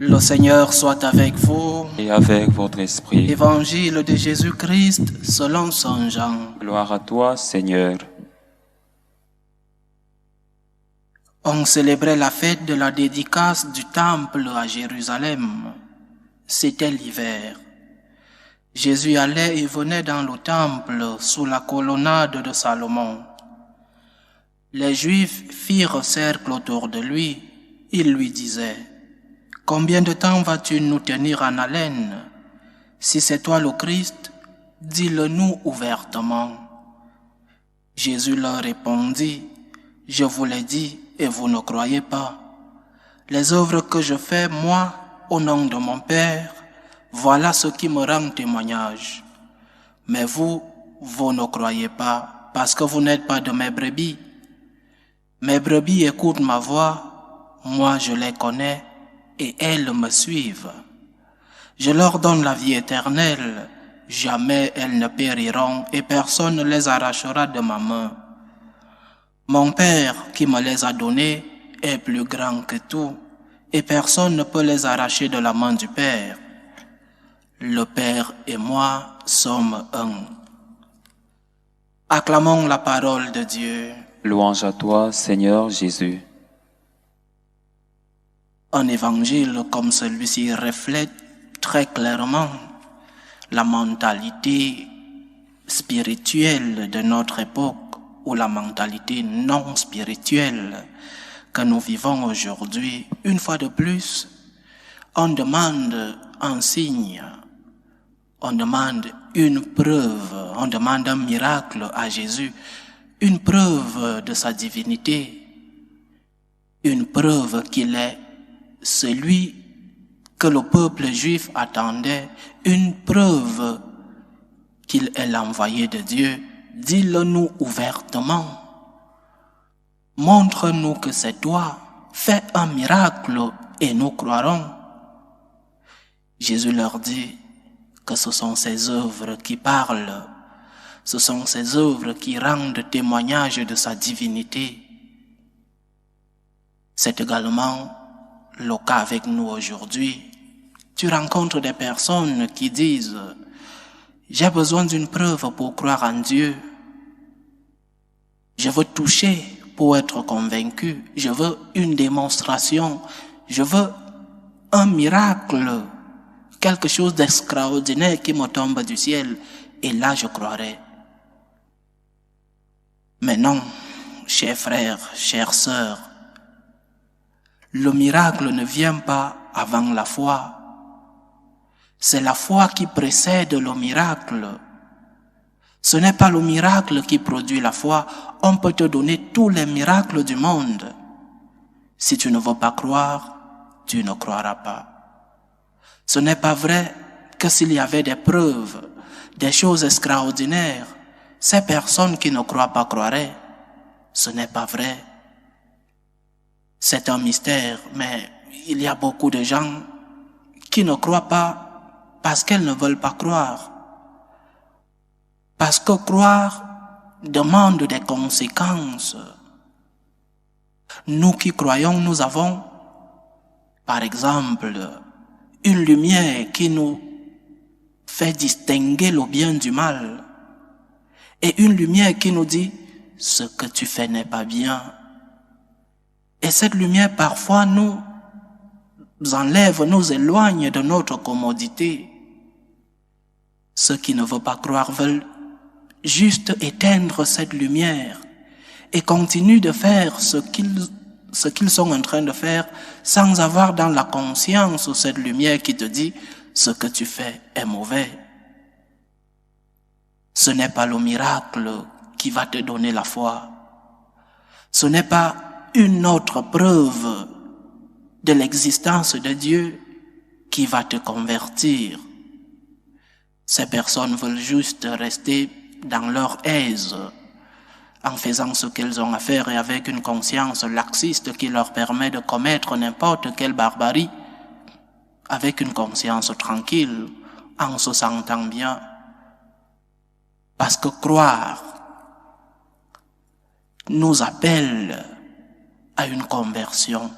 Le Seigneur soit avec vous. Et avec votre esprit. Évangile de Jésus-Christ selon Saint Jean. Gloire à toi, Seigneur. On célébrait la fête de la dédicace du temple à Jérusalem. C'était l'hiver. Jésus allait et venait dans le temple sous la colonnade de Salomon. Les Juifs firent cercle autour de lui. Ils lui disaient: « Combien de temps vas-tu nous tenir en haleine? Si c'est toi le Christ, dis-le-nous ouvertement. » Jésus leur répondit: « Je vous l'ai dit et vous ne croyez pas. Les œuvres que je fais, moi, au nom de mon Père, voilà ce qui me rend témoignage. Mais vous, vous ne croyez pas, parce que vous n'êtes pas de mes brebis. Mes brebis écoutent ma voix, moi je les connais, et elles me suivent. Je leur donne la vie éternelle, jamais elles ne périront, et personne ne les arrachera de ma main. Mon Père qui me les a donnés est plus grand que tout, et personne ne peut les arracher de la main du Père. Le Père et moi sommes un. » Acclamons la parole de Dieu. Louange à toi, Seigneur Jésus. Un évangile comme celui-ci reflète très clairement la mentalité spirituelle de notre époque ou la mentalité non spirituelle que nous vivons aujourd'hui. Une fois de plus, on demande un signe, on demande une preuve, on demande un miracle à Jésus, une preuve de sa divinité, une preuve qu'il est celui que le peuple juif attendait, une preuve qu'il est l'envoyé de Dieu. Dis-le-nous ouvertement. Montre-nous que c'est toi. Fais un miracle et nous croirons. Jésus leur dit que ce sont ses œuvres qui parlent. Ce sont ses œuvres qui rendent témoignage de sa divinité. C'est également le cas avec nous aujourd'hui. Tu rencontres des personnes qui disent: « J'ai besoin d'une preuve pour croire en Dieu. Je veux toucher pour être convaincu. Je veux une démonstration. Je veux un miracle, quelque chose d'extraordinaire qui me tombe du ciel. Et là, je croirai. » Mais non, chers frères, chères sœurs, le miracle ne vient pas avant la foi. C'est la foi qui précède le miracle. Ce n'est pas le miracle qui produit la foi. On peut te donner tous les miracles du monde. Si tu ne veux pas croire, tu ne croiras pas. Ce n'est pas vrai que s'il y avait des preuves, des choses extraordinaires, ces personnes qui ne croient pas croiraient. Ce n'est pas vrai. C'est un mystère, mais il y a beaucoup de gens qui ne croient pas parce qu'elles ne veulent pas croire. Parce que croire demande des conséquences. Nous qui croyons, nous avons, par exemple, une lumière qui nous fait distinguer le bien du mal. Et une lumière qui nous dit: « Ce que tu fais n'est pas bien. » Et cette lumière, parfois, nous enlève, nous éloigne de notre commodité. Ceux qui ne veulent pas croire veulent juste éteindre cette lumière et continuent de faire ce qu'ils sont en train de faire sans avoir dans la conscience cette lumière qui te dit: « Ce que tu fais est mauvais. » Ce n'est pas le miracle qui va te donner la foi. Ce n'est pas une autre preuve de l'existence de Dieu qui va te convertir. Ces personnes veulent juste rester dans leur aise, en faisant ce qu'elles ont à faire et avec une conscience laxiste qui leur permet de commettre n'importe quelle barbarie, avec une conscience tranquille, en se sentant bien. Parce que croire nous appelle à une conversion.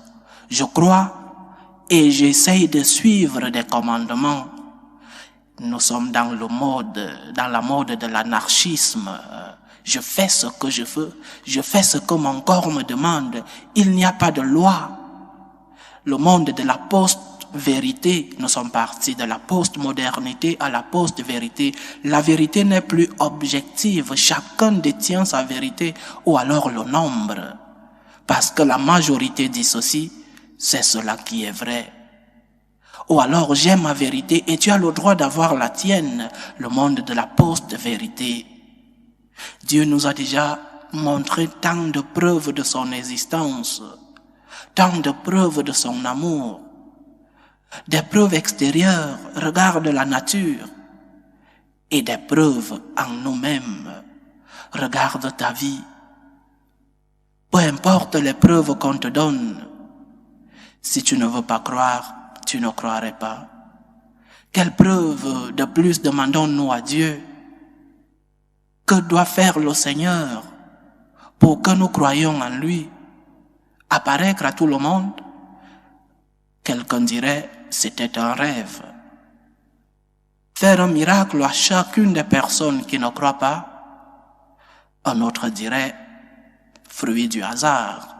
Je crois et j'essaye de suivre des commandements. Nous sommes dans la mode de l'anarchisme. Je fais ce que je veux, je fais ce que mon corps me demande. Il n'y a pas de loi. Le monde de la post-vérité, nous sommes partis de la post-modernité à la post-vérité. La vérité n'est plus objective, chacun détient sa vérité, ou alors le nombre. Parce que la majorité dit ceci, c'est cela qui est vrai. Ou alors j'ai ma vérité et tu as le droit d'avoir la tienne, le monde de la post-vérité. Dieu nous a déjà montré tant de preuves de son existence, tant de preuves de son amour, des preuves extérieures, regarde la nature, et des preuves en nous-mêmes, regarde ta vie. Peu importe les preuves qu'on te donne, si tu ne veux pas croire, tu ne croirais pas. Quelle preuve de plus demandons-nous à Dieu? Que doit faire le Seigneur pour que nous croyions en lui? Apparaître à tout le monde? Quelqu'un dirait, c'était un rêve. Faire un miracle à chacune des personnes qui ne croient pas? Un autre dirait, fruit du hasard.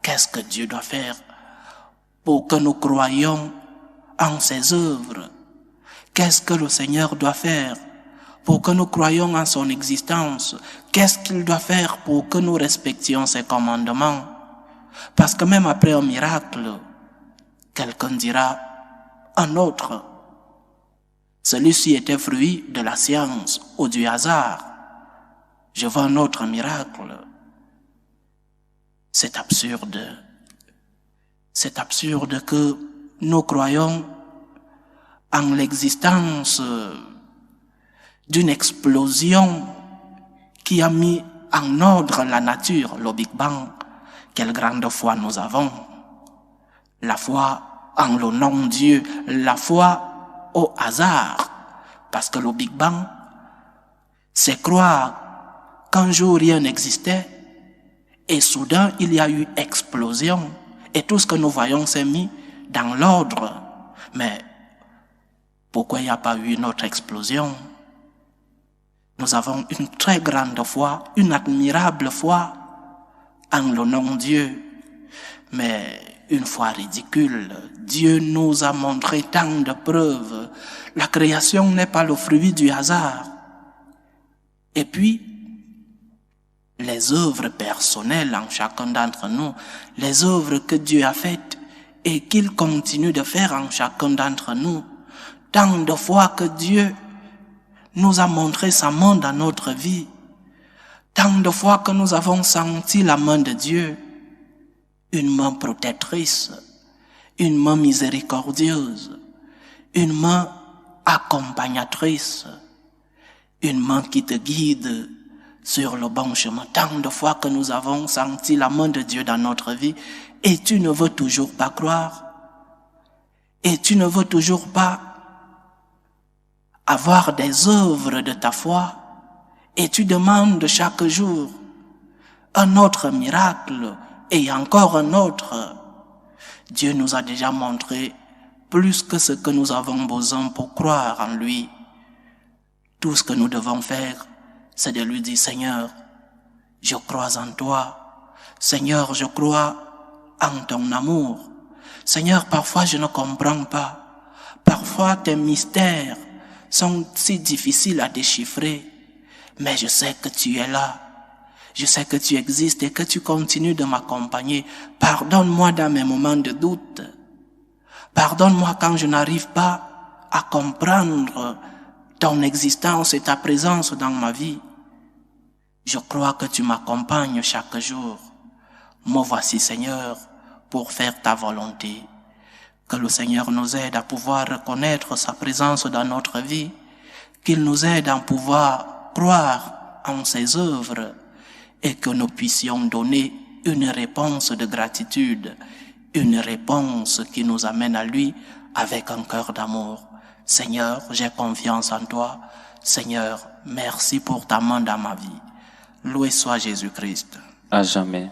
Qu'est-ce que Dieu doit faire pour que nous croyions en ses œuvres? Qu'est-ce que le Seigneur doit faire pour que nous croyions en son existence? Qu'est-ce qu'il doit faire pour que nous respections ses commandements? Parce que même après un miracle, quelqu'un dira, un autre, celui-ci était fruit de la science ou du hasard. Je veux un autre miracle. C'est absurde. C'est absurde que nous croyons en l'existence d'une explosion qui a mis en ordre la nature, le Big Bang. Quelle grande foi nous avons. La foi en le non-Dieu, la foi au hasard. Parce que le Big Bang, c'est croire qu'un jour rien n'existait et soudain il y a eu explosion. Et tout ce que nous voyons s'est mis dans l'ordre. Mais pourquoi il n'y a pas eu une autre explosion? Nous avons une très grande foi, une admirable foi en le non-Dieu. Mais une foi ridicule. Dieu nous a montré tant de preuves. La création n'est pas le fruit du hasard. Et puis, les œuvres personnelles en chacun d'entre nous, les œuvres que Dieu a faites et qu'il continue de faire en chacun d'entre nous, tant de fois que Dieu nous a montré sa main dans notre vie, tant de fois que nous avons senti la main de Dieu, une main protectrice, une main miséricordieuse, une main accompagnatrice, une main qui te guide sur le bon chemin. Tant de fois que nous avons senti la main de Dieu dans notre vie et tu ne veux toujours pas croire et tu ne veux toujours pas avoir des œuvres de ta foi et tu demandes chaque jour un autre miracle et encore un autre. Dieu nous a déjà montré plus que ce que nous avons besoin pour croire en lui. Tout ce que nous devons faire, c'est de lui dire, Seigneur, je crois en toi. Seigneur, je crois en ton amour. Seigneur, parfois je ne comprends pas. Parfois tes mystères sont si difficiles à déchiffrer. Mais je sais que tu es là. Je sais que tu existes et que tu continues de m'accompagner. Pardonne-moi dans mes moments de doute. Pardonne-moi quand je n'arrive pas à comprendre ton existence et ta présence dans ma vie. Je crois que tu m'accompagnes chaque jour. Me voici, Seigneur, pour faire ta volonté. Que le Seigneur nous aide à pouvoir reconnaître sa présence dans notre vie, qu'il nous aide à pouvoir croire en ses œuvres et que nous puissions donner une réponse de gratitude, une réponse qui nous amène à lui avec un cœur d'amour. Seigneur, j'ai confiance en toi. Seigneur, merci pour ta main dans ma vie. Loué soit Jésus-Christ. À jamais.